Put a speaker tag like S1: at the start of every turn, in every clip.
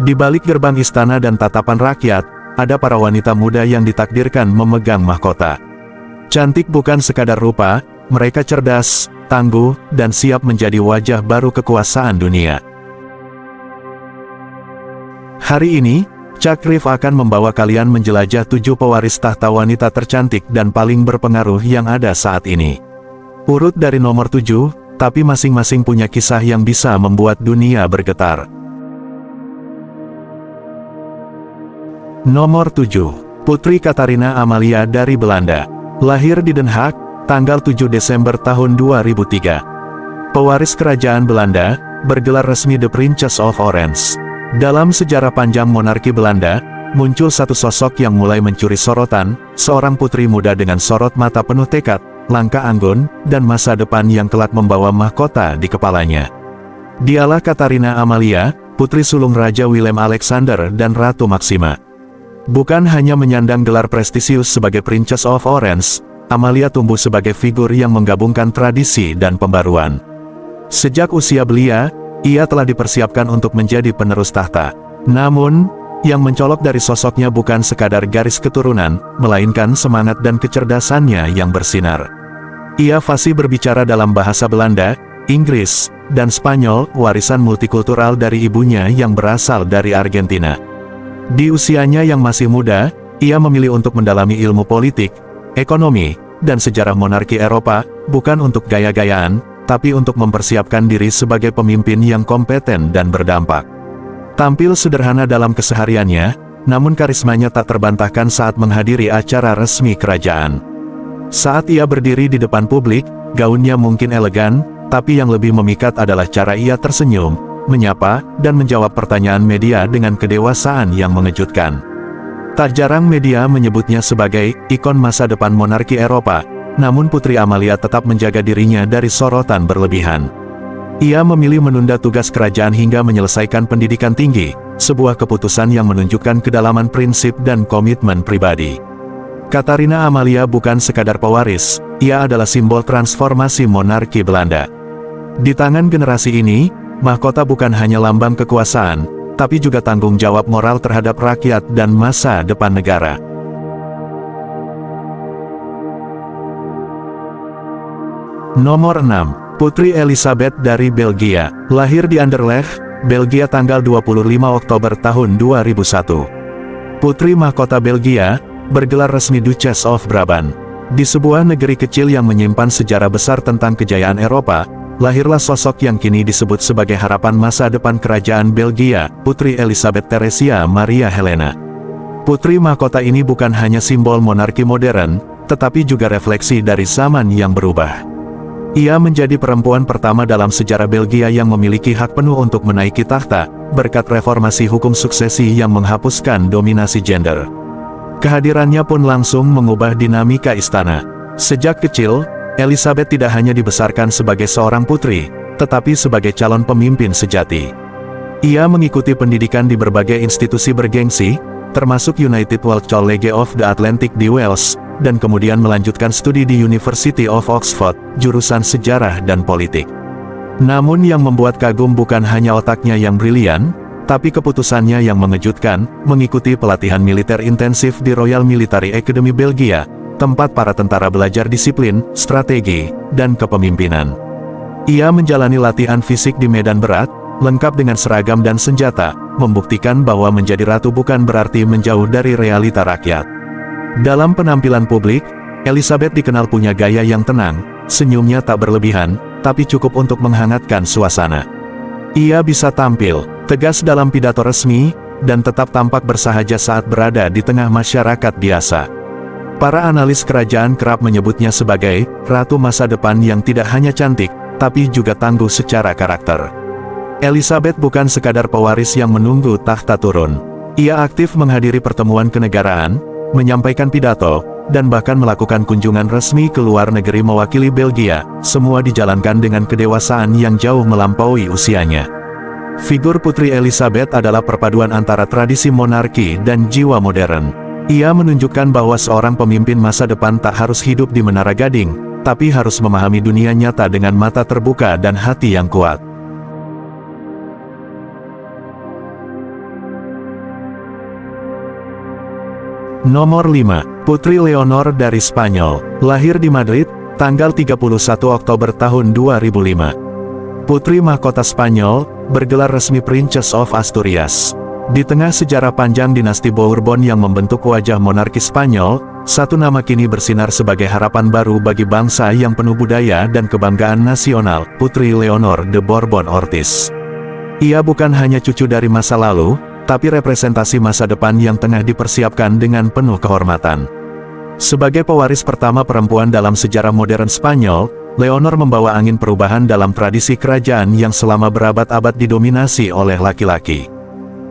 S1: Di balik gerbang istana dan tatapan rakyat, ada para wanita muda yang ditakdirkan memegang mahkota. Cantik bukan sekadar rupa, mereka cerdas, tangguh, dan siap menjadi wajah baru kekuasaan dunia. Hari ini, Chuck Reeve akan membawa kalian menjelajah 7 pewaris tahta wanita tercantik dan paling berpengaruh yang ada saat ini. Urut dari nomor 7, tapi masing-masing punya kisah yang bisa membuat dunia bergetar. Nomor 7. Putri Katarina Amalia dari Belanda. Lahir di Den Haag, tanggal 7 Desember tahun 2003. Pewaris kerajaan Belanda, bergelar resmi The Princess of Orange. Dalam sejarah panjang monarki Belanda, muncul satu sosok yang mulai mencuri sorotan, seorang putri muda dengan sorot mata penuh tekad, langkah anggun, dan masa depan yang kelak membawa mahkota di kepalanya. Dialah Katarina Amalia, putri sulung Raja Willem Alexander dan Ratu Maxima. Bukan hanya menyandang gelar prestisius sebagai Princess of Orange, Amalia tumbuh sebagai figur yang menggabungkan tradisi dan pembaruan. Sejak usia belia, ia telah dipersiapkan untuk menjadi penerus tahta. Namun, yang mencolok dari sosoknya bukan sekadar garis keturunan, melainkan semangat dan kecerdasannya yang bersinar. Ia fasih berbicara dalam bahasa Belanda, Inggris, dan Spanyol, warisan multikultural dari ibunya yang berasal dari Argentina. Di usianya yang masih muda, ia memilih untuk mendalami ilmu politik, ekonomi, dan sejarah monarki Eropa, bukan untuk gaya-gayaan, tapi untuk mempersiapkan diri sebagai pemimpin yang kompeten dan berdampak. Tampil sederhana dalam kesehariannya, namun karismanya tak terbantahkan saat menghadiri acara resmi kerajaan. Saat ia berdiri di depan publik, gaunnya mungkin elegan, tapi yang lebih memikat adalah cara ia tersenyum, menyapa, dan menjawab pertanyaan media dengan kedewasaan yang mengejutkan. Tak jarang media menyebutnya sebagai ikon masa depan monarki Eropa, namun Putri Amalia tetap menjaga dirinya dari sorotan berlebihan. Ia memilih menunda tugas kerajaan hingga menyelesaikan pendidikan tinggi, sebuah keputusan yang menunjukkan kedalaman prinsip dan komitmen pribadi. Katarina Amalia bukan sekadar pewaris, ia adalah simbol transformasi monarki Belanda. Di tangan generasi ini, mahkota bukan hanya lambang kekuasaan, tapi juga tanggung jawab moral terhadap rakyat dan masa depan negara. Nomor 6. Putri Elizabeth dari Belgia. Lahir di Anderlecht, Belgia tanggal 25 Oktober tahun 2001. Putri mahkota Belgia, bergelar resmi Duchess of Brabant. Di sebuah negeri kecil yang menyimpan sejarah besar tentang kejayaan Eropa, lahirlah sosok yang kini disebut sebagai harapan masa depan kerajaan Belgia, Putri Elizabeth Theresia Maria Helena. Putri mahkota ini bukan hanya simbol monarki modern, tetapi juga refleksi dari zaman yang berubah. Ia menjadi perempuan pertama dalam sejarah Belgia yang memiliki hak penuh untuk menaiki takhta, berkat reformasi hukum suksesi yang menghapuskan dominasi gender. Kehadirannya pun langsung mengubah dinamika istana. Sejak kecil, Elizabeth tidak hanya dibesarkan sebagai seorang putri, tetapi sebagai calon pemimpin sejati. Ia mengikuti pendidikan di berbagai institusi bergengsi, termasuk United World College of the Atlantic di Wales, dan kemudian melanjutkan studi di University of Oxford, jurusan sejarah dan politik. Namun yang membuat kagum bukan hanya otaknya yang brilian, tapi keputusannya yang mengejutkan, mengikuti pelatihan militer intensif di Royal Military Academy Belgia, tempat para tentara belajar disiplin, strategi, dan kepemimpinan. Ia menjalani latihan fisik di medan berat, lengkap dengan seragam dan senjata, membuktikan bahwa menjadi ratu bukan berarti menjauh dari realita rakyat. Dalam penampilan publik, Elizabeth dikenal punya gaya yang tenang, senyumnya tak berlebihan, tapi cukup untuk menghangatkan suasana. Ia bisa tampil tegas dalam pidato resmi, dan tetap tampak bersahaja saat berada di tengah masyarakat biasa. Para analis kerajaan kerap menyebutnya sebagai ratu masa depan yang tidak hanya cantik, tapi juga tangguh secara karakter. Elizabeth bukan sekadar pewaris yang menunggu tahta turun. Ia aktif menghadiri pertemuan kenegaraan, menyampaikan pidato, dan bahkan melakukan kunjungan resmi ke luar negeri mewakili Belgia, semua dijalankan dengan kedewasaan yang jauh melampaui usianya. Figur Putri Elizabeth adalah perpaduan antara tradisi monarki dan jiwa modern. Ia menunjukkan bahwa seorang pemimpin masa depan tak harus hidup di Menara Gading, tapi harus memahami dunia nyata dengan mata terbuka dan hati yang kuat. Nomor 5. Putri Leonor dari Spanyol. Lahir di Madrid, tanggal 31 Oktober tahun 2005. Putri mahkota Spanyol, bergelar resmi Princess of Asturias. Di tengah sejarah panjang dinasti Bourbon yang membentuk wajah monarki Spanyol, satu nama kini bersinar sebagai harapan baru bagi bangsa yang penuh budaya dan kebanggaan nasional, Putri Leonor de Borbon Ortiz. Ia bukan hanya cucu dari masa lalu, tapi representasi masa depan yang tengah dipersiapkan dengan penuh kehormatan. Sebagai pewaris pertama perempuan dalam sejarah modern Spanyol, Leonor membawa angin perubahan dalam tradisi kerajaan yang selama berabad-abad didominasi oleh laki-laki.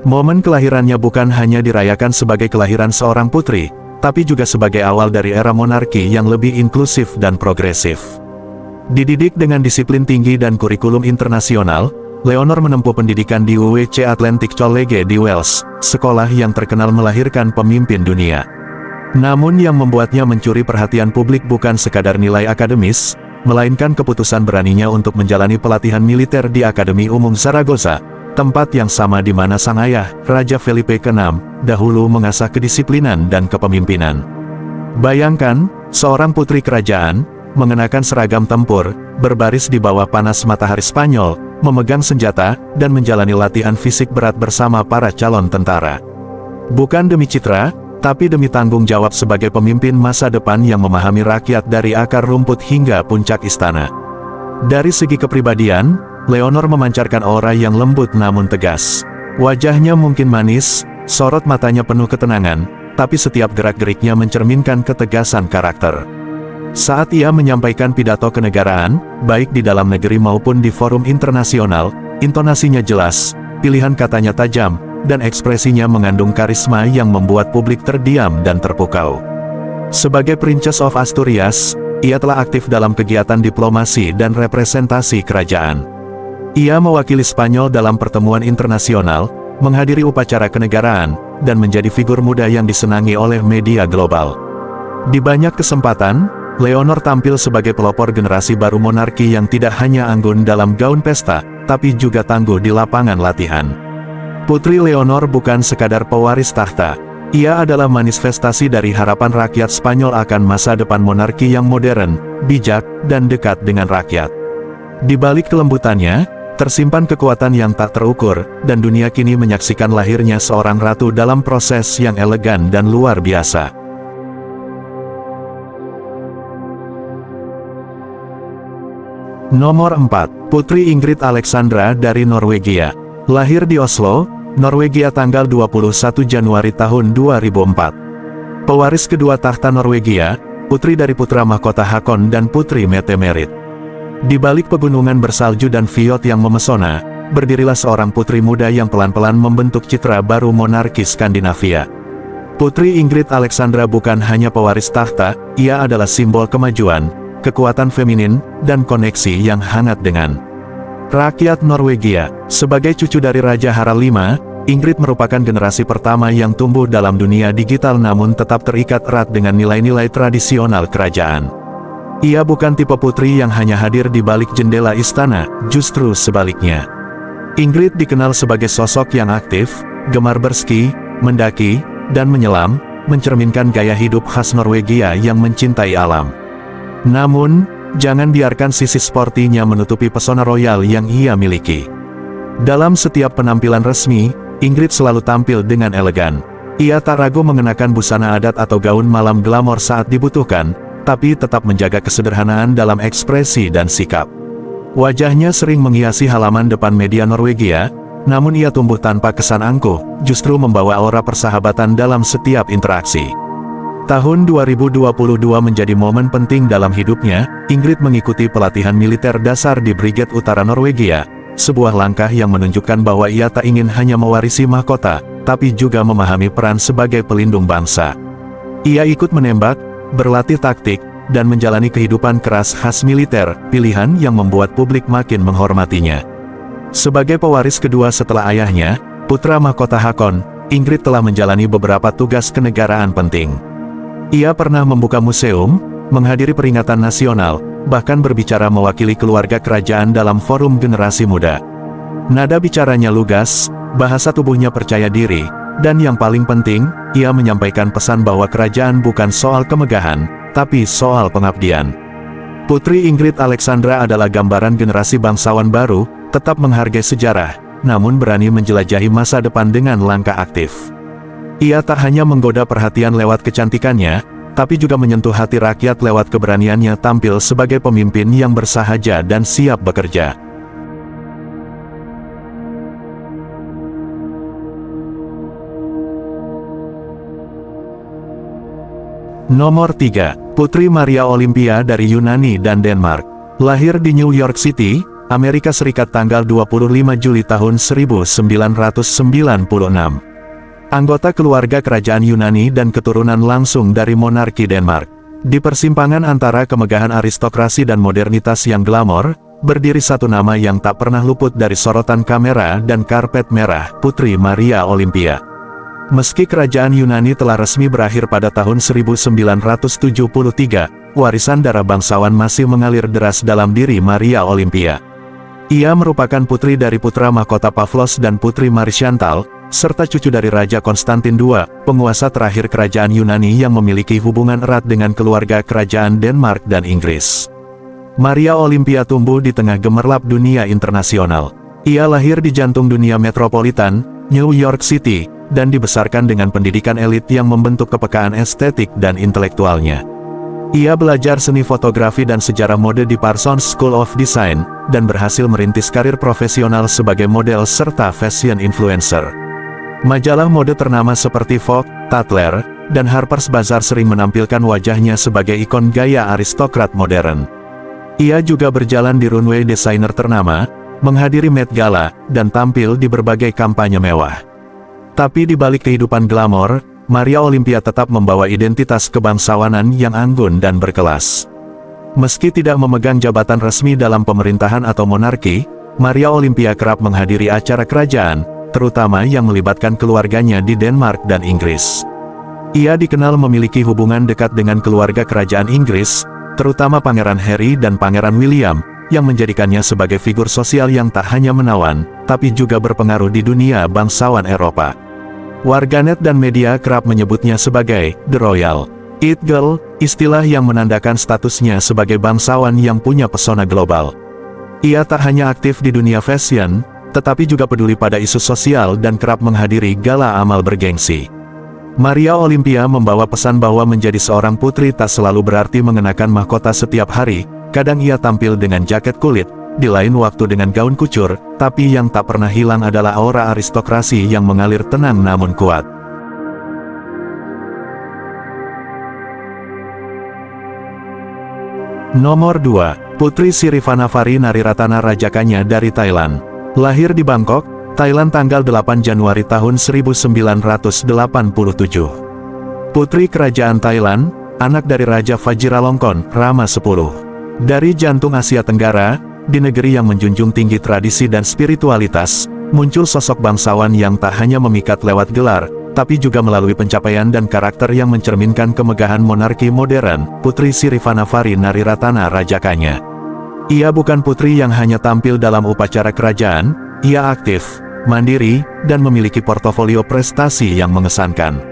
S1: Momen kelahirannya bukan hanya dirayakan sebagai kelahiran seorang putri, tapi juga sebagai awal dari era monarki yang lebih inklusif dan progresif. Dididik dengan disiplin tinggi dan kurikulum internasional, Leonor menempuh pendidikan di UWC Atlantic College di Wales, sekolah yang terkenal melahirkan pemimpin dunia. Namun yang membuatnya mencuri perhatian publik bukan sekadar nilai akademis, melainkan keputusan beraninya untuk menjalani pelatihan militer di Akademi Umum Zaragoza, tempat yang sama di mana sang ayah, Raja Felipe VI, dahulu mengasah kedisiplinan dan kepemimpinan. Bayangkan, seorang putri kerajaan, mengenakan seragam tempur, berbaris di bawah panas matahari Spanyol, memegang senjata, dan menjalani latihan fisik berat bersama para calon tentara. Bukan demi citra, tapi demi tanggung jawab sebagai pemimpin masa depan yang memahami rakyat dari akar rumput hingga puncak istana. Dari segi kepribadian, Leonor memancarkan aura yang lembut namun tegas. Wajahnya mungkin manis, sorot matanya penuh ketenangan, tapi setiap gerak-geriknya mencerminkan ketegasan karakter. Saat ia menyampaikan pidato kenegaraan, baik di dalam negeri maupun di forum internasional, intonasinya jelas, pilihan katanya tajam, dan ekspresinya mengandung karisma yang membuat publik terdiam dan terpukau. Sebagai Princess of Asturias, ia telah aktif dalam kegiatan diplomasi dan representasi kerajaan. Ia mewakili Spanyol dalam pertemuan internasional, menghadiri upacara kenegaraan, dan menjadi figur muda yang disenangi oleh media global. Di banyak kesempatan, Leonor tampil sebagai pelopor generasi baru monarki yang tidak hanya anggun dalam gaun pesta, tapi juga tangguh di lapangan latihan. Putri Leonor bukan sekadar pewaris tahta, ia adalah manifestasi dari harapan rakyat Spanyol akan masa depan monarki yang modern, bijak, dan dekat dengan rakyat. Di balik kelembutannya, tersimpan kekuatan yang tak terukur, dan dunia kini menyaksikan lahirnya seorang ratu dalam proses yang elegan dan luar biasa. Nomor 4. Putri Ingrid Alexandra dari Norwegia. Lahir di Oslo, Norwegia tanggal 21 Januari tahun 2004. Pewaris kedua tahta Norwegia, putri dari putra mahkota Hakon dan putri Mette-Marit. Di balik pegunungan bersalju dan fjord yang memesona, berdirilah seorang putri muda yang pelan-pelan membentuk citra baru monarki Skandinavia. Putri Ingrid Alexandra bukan hanya pewaris tahta, ia adalah simbol kemajuan, kekuatan feminin, dan koneksi yang hangat dengan rakyat Norwegia. Sebagai cucu dari Raja Harald V, Ingrid merupakan generasi pertama yang tumbuh dalam dunia digital namun tetap terikat erat dengan nilai-nilai tradisional kerajaan. Ia bukan tipe putri yang hanya hadir di balik jendela istana, justru sebaliknya. Ingrid dikenal sebagai sosok yang aktif, gemar berski, mendaki, dan menyelam, mencerminkan gaya hidup khas Norwegia yang mencintai alam. Namun, jangan biarkan sisi sportinya menutupi pesona royal yang ia miliki. Dalam setiap penampilan resmi, Ingrid selalu tampil dengan elegan. Ia tak ragu mengenakan busana adat atau gaun malam glamor saat dibutuhkan, tapi tetap menjaga kesederhanaan dalam ekspresi dan sikap. Wajahnya sering menghiasi halaman depan media Norwegia, namun ia tumbuh tanpa kesan angkuh, justru membawa aura persahabatan dalam setiap interaksi. Tahun 2022 menjadi momen penting dalam hidupnya. Ingrid mengikuti pelatihan militer dasar di Brigade Utara Norwegia, sebuah langkah yang menunjukkan bahwa ia tak ingin hanya mewarisi mahkota, tapi juga memahami peran sebagai pelindung bangsa. Ia ikut menembak, berlatih taktik, dan menjalani kehidupan keras khas militer, pilihan yang membuat publik makin menghormatinya. Sebagai pewaris kedua setelah ayahnya, putra mahkota Hakon, Ingrid telah menjalani beberapa tugas kenegaraan penting. Ia pernah membuka museum, menghadiri peringatan nasional, bahkan berbicara mewakili keluarga kerajaan dalam forum generasi muda. Nada bicaranya lugas, bahasa tubuhnya percaya diri, Dan yang paling penting, ia menyampaikan pesan bahwa kerajaan bukan soal kemegahan, tapi soal pengabdian. Putri Ingrid Alexandra adalah gambaran generasi bangsawan baru, tetap menghargai sejarah, namun berani menjelajahi masa depan dengan langkah aktif. Ia tak hanya menggoda perhatian lewat kecantikannya, tapi juga menyentuh hati rakyat lewat keberaniannya tampil sebagai pemimpin yang bersahaja dan siap bekerja. Nomor 3. Putri Maria Olympia dari Yunani dan Denmark. Lahir di New York City, Amerika Serikat tanggal 25 Juli tahun 1996. Anggota keluarga kerajaan Yunani dan keturunan langsung dari monarki Denmark. Di persimpangan antara kemegahan aristokrasi dan modernitas yang glamor, berdiri satu nama yang tak pernah luput dari sorotan kamera dan karpet merah, Putri Maria Olympia. Meski kerajaan Yunani telah resmi berakhir pada tahun 1973, warisan darah bangsawan masih mengalir deras dalam diri Maria Olympia. Ia merupakan putri dari putra mahkota Pavlos dan putri Marishantal, serta cucu dari Raja Konstantin II, penguasa terakhir kerajaan Yunani yang memiliki hubungan erat dengan keluarga kerajaan Denmark dan Inggris. Maria Olympia tumbuh di tengah gemerlap dunia internasional. Ia lahir di jantung dunia metropolitan, New York City, dan dibesarkan dengan pendidikan elit yang membentuk kepekaan estetik dan intelektualnya. Ia belajar seni fotografi dan sejarah mode di Parsons School of Design, dan berhasil merintis karir profesional sebagai model serta fashion influencer. Majalah mode ternama seperti Vogue, Tatler, dan Harper's Bazaar sering menampilkan wajahnya sebagai ikon gaya aristokrat modern. Ia juga berjalan di runway desainer ternama, menghadiri Met Gala, dan tampil di berbagai kampanye mewah. Tapi di balik kehidupan glamor, Maria Olympia tetap membawa identitas kebangsawanan yang anggun dan berkelas. Meski tidak memegang jabatan resmi dalam pemerintahan atau monarki, Maria Olympia kerap menghadiri acara kerajaan, terutama yang melibatkan keluarganya di Denmark dan Inggris. Ia dikenal memiliki hubungan dekat dengan keluarga kerajaan Inggris, terutama Pangeran Harry dan Pangeran William, yang menjadikannya sebagai figur sosial yang tak hanya menawan, tapi juga berpengaruh di dunia bangsawan Eropa. Warganet dan media kerap menyebutnya sebagai The Royal It Girl, istilah yang menandakan statusnya sebagai bangsawan yang punya pesona global. Ia tak hanya aktif di dunia fashion, tetapi juga peduli pada isu sosial dan kerap menghadiri gala amal bergengsi. Maria Olympia membawa pesan bahwa menjadi seorang putri tak selalu berarti mengenakan mahkota setiap hari. Kadang ia tampil dengan jaket kulit, di lain waktu dengan gaun kucur, tapi yang tak pernah hilang adalah aura aristokrasi yang mengalir tenang namun kuat. Nomor 2. Putri Sirivannavari Nariratana Rajakanya dari Thailand. Lahir di Bangkok, Thailand tanggal 8 Januari tahun 1987. Putri Kerajaan Thailand, anak dari Raja Vajiralongkorn, Rama X. Dari jantung Asia Tenggara, di negeri yang menjunjung tinggi tradisi dan spiritualitas, muncul sosok bangsawan yang tak hanya memikat lewat gelar, tapi juga melalui pencapaian dan karakter yang mencerminkan kemegahan monarki modern, Putri Sirivannavari Nariratana Rajakanya. Ia bukan putri yang hanya tampil dalam upacara kerajaan, ia aktif, mandiri, dan memiliki portofolio prestasi yang mengesankan.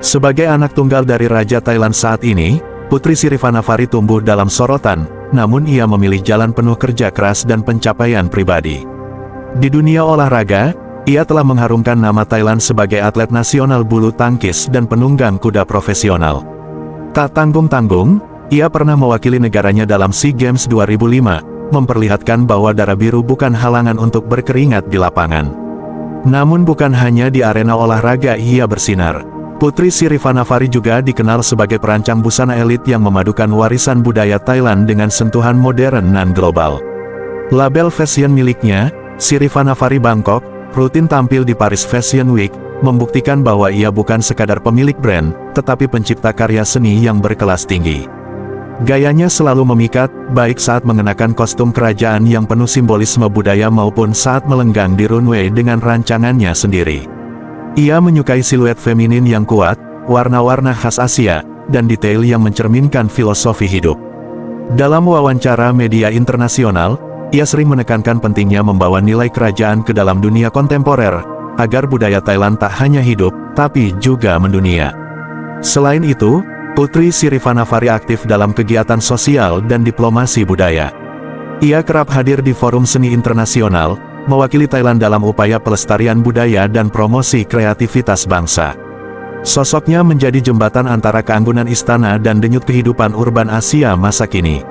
S1: Sebagai anak tunggal dari Raja Thailand saat ini, Putri Sirivannavari tumbuh dalam sorotan, namun ia memilih jalan penuh kerja keras dan pencapaian pribadi. Di dunia olahraga, ia telah mengharumkan nama Thailand sebagai atlet nasional bulu tangkis dan penunggang kuda profesional. Tak tanggung-tanggung, ia pernah mewakili negaranya dalam SEA Games 2005, memperlihatkan bahwa darah biru bukan halangan untuk berkeringat di lapangan. Namun bukan hanya di arena olahraga ia bersinar. Putri Sirivannavari juga dikenal sebagai perancang busana elit yang memadukan warisan budaya Thailand dengan sentuhan modern dan global. Label fashion miliknya, Sirivannavari Bangkok, rutin tampil di Paris Fashion Week, membuktikan bahwa ia bukan sekadar pemilik brand, tetapi pencipta karya seni yang berkelas tinggi. Gayanya selalu memikat, baik saat mengenakan kostum kerajaan yang penuh simbolisme budaya maupun saat melenggang di runway dengan rancangannya sendiri. Ia menyukai siluet feminin yang kuat, warna-warna khas Asia, dan detail yang mencerminkan filosofi hidup. Dalam wawancara media internasional, ia sering menekankan pentingnya membawa nilai kerajaan ke dalam dunia kontemporer, agar budaya Thailand tak hanya hidup, tapi juga mendunia. Selain itu, Putri Sirivanafari aktif dalam kegiatan sosial dan diplomasi budaya. Ia kerap hadir di forum seni internasional, mewakili Thailand dalam upaya pelestarian budaya dan promosi kreativitas bangsa. Sosoknya menjadi jembatan antara keanggunan istana dan denyut kehidupan urban Asia masa kini.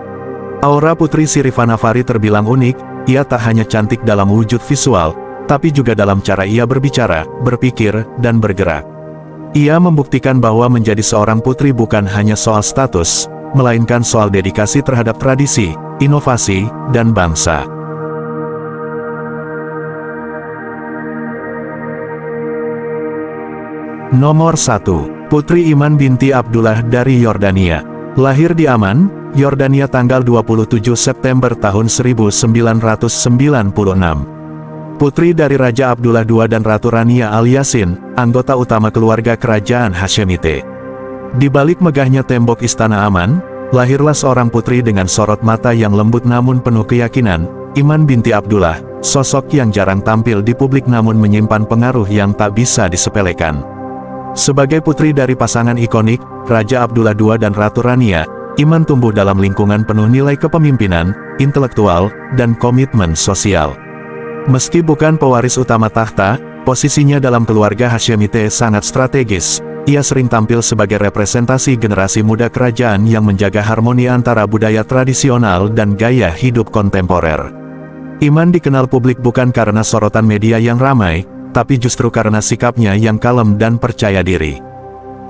S1: Aura Putri Sirivanafari terbilang unik, ia tak hanya cantik dalam wujud visual, tapi juga dalam cara ia berbicara, berpikir, dan bergerak. Ia membuktikan bahwa menjadi seorang putri bukan hanya soal status, melainkan soal dedikasi terhadap tradisi, inovasi, dan bangsa. Nomor 1. Putri Iman binti Abdullah dari Yordania. Lahir di Amman, Yordania tanggal 27 September tahun 1996. Putri dari Raja Abdullah II dan Ratu Rania Al-Yasin, anggota utama keluarga kerajaan Hashemite. Di balik megahnya tembok Istana Amman, lahirlah seorang putri dengan sorot mata yang lembut namun penuh keyakinan, Iman binti Abdullah, sosok yang jarang tampil di publik namun menyimpan pengaruh yang tak bisa disepelekan. Sebagai putri dari pasangan ikonik, Raja Abdullah II dan Ratu Rania, Iman tumbuh dalam lingkungan penuh nilai kepemimpinan, intelektual, dan komitmen sosial. Meski bukan pewaris utama tahta, posisinya dalam keluarga Hashemite sangat strategis. Ia sering tampil sebagai representasi generasi muda kerajaan yang menjaga harmoni antara budaya tradisional dan gaya hidup kontemporer. Iman dikenal publik bukan karena sorotan media yang ramai, tapi justru karena sikapnya yang kalem dan percaya diri.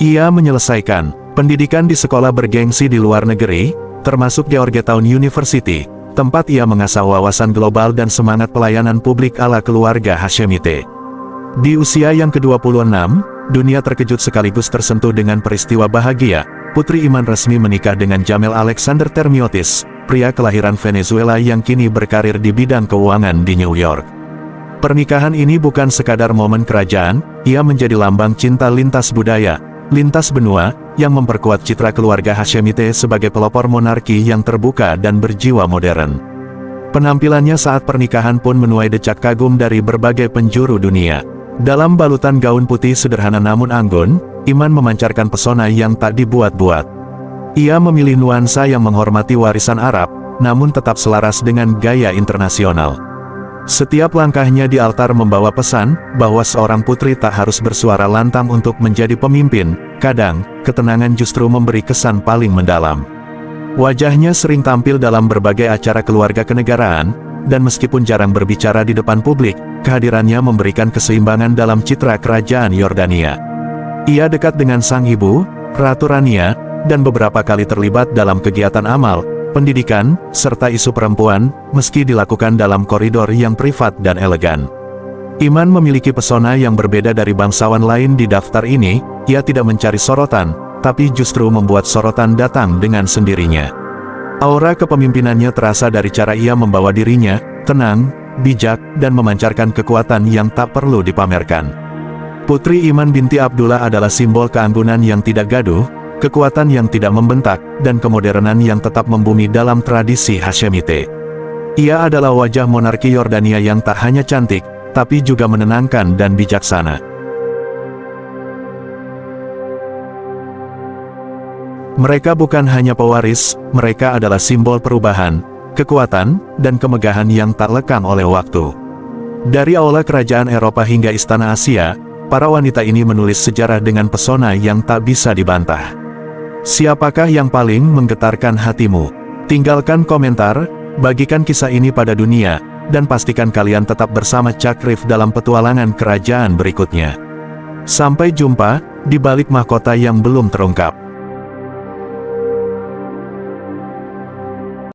S1: Ia menyelesaikan pendidikan di sekolah bergengsi di luar negeri, termasuk Georgetown University, tempat ia mengasah wawasan global dan semangat pelayanan publik ala keluarga Hashemite. Di usia yang ke-26, dunia terkejut sekaligus tersentuh dengan peristiwa bahagia. Putri Iman resmi menikah dengan Jamel Alexander Termiotis, pria kelahiran Venezuela yang kini berkarir di bidang keuangan di New York. Pernikahan ini bukan sekadar momen kerajaan, ia menjadi lambang cinta lintas budaya, lintas benua, yang memperkuat citra keluarga Hashemite sebagai pelopor monarki yang terbuka dan berjiwa modern. Penampilannya saat pernikahan pun menuai decak kagum dari berbagai penjuru dunia. Dalam balutan gaun putih sederhana namun anggun, Iman memancarkan pesona yang tak dibuat-buat. Ia memilih nuansa yang menghormati warisan Arab, namun tetap selaras dengan gaya internasional. Setiap langkahnya di altar membawa pesan, bahwa seorang putri tak harus bersuara lantang untuk menjadi pemimpin. Kadang, ketenangan justru memberi kesan paling mendalam. Wajahnya sering tampil dalam berbagai acara keluarga kenegaraan, dan meskipun jarang berbicara di depan publik, kehadirannya memberikan keseimbangan dalam citra kerajaan Yordania. Ia dekat dengan sang ibu, Ratu Rania, dan beberapa kali terlibat dalam kegiatan amal, pendidikan, serta isu perempuan, meski dilakukan dalam koridor yang privat dan elegan. Iman memiliki pesona yang berbeda dari bangsawan lain di daftar ini. Ia tidak mencari sorotan, tapi justru membuat sorotan datang dengan sendirinya. Aura kepemimpinannya terasa dari cara ia membawa dirinya, tenang, bijak, dan memancarkan kekuatan yang tak perlu dipamerkan. Putri Iman binti Abdullah adalah simbol keanggunan yang tidak gaduh, kekuatan yang tidak membentak, dan kemodernan yang tetap membumi dalam tradisi Hashemite. Ia adalah wajah monarki Yordania yang tak hanya cantik, tapi juga menenangkan dan bijaksana. Mereka bukan hanya pewaris, mereka adalah simbol perubahan, kekuatan, dan kemegahan yang tak lekang oleh waktu. Dari aula kerajaan Eropa hingga istana Asia, para wanita ini menulis sejarah dengan pesona yang tak bisa dibantah. Siapakah yang paling menggetarkan hatimu? Tinggalkan komentar, bagikan kisah ini pada dunia, dan pastikan kalian tetap bersama Chakrif dalam petualangan kerajaan berikutnya. Sampai jumpa, di balik mahkota yang belum terungkap.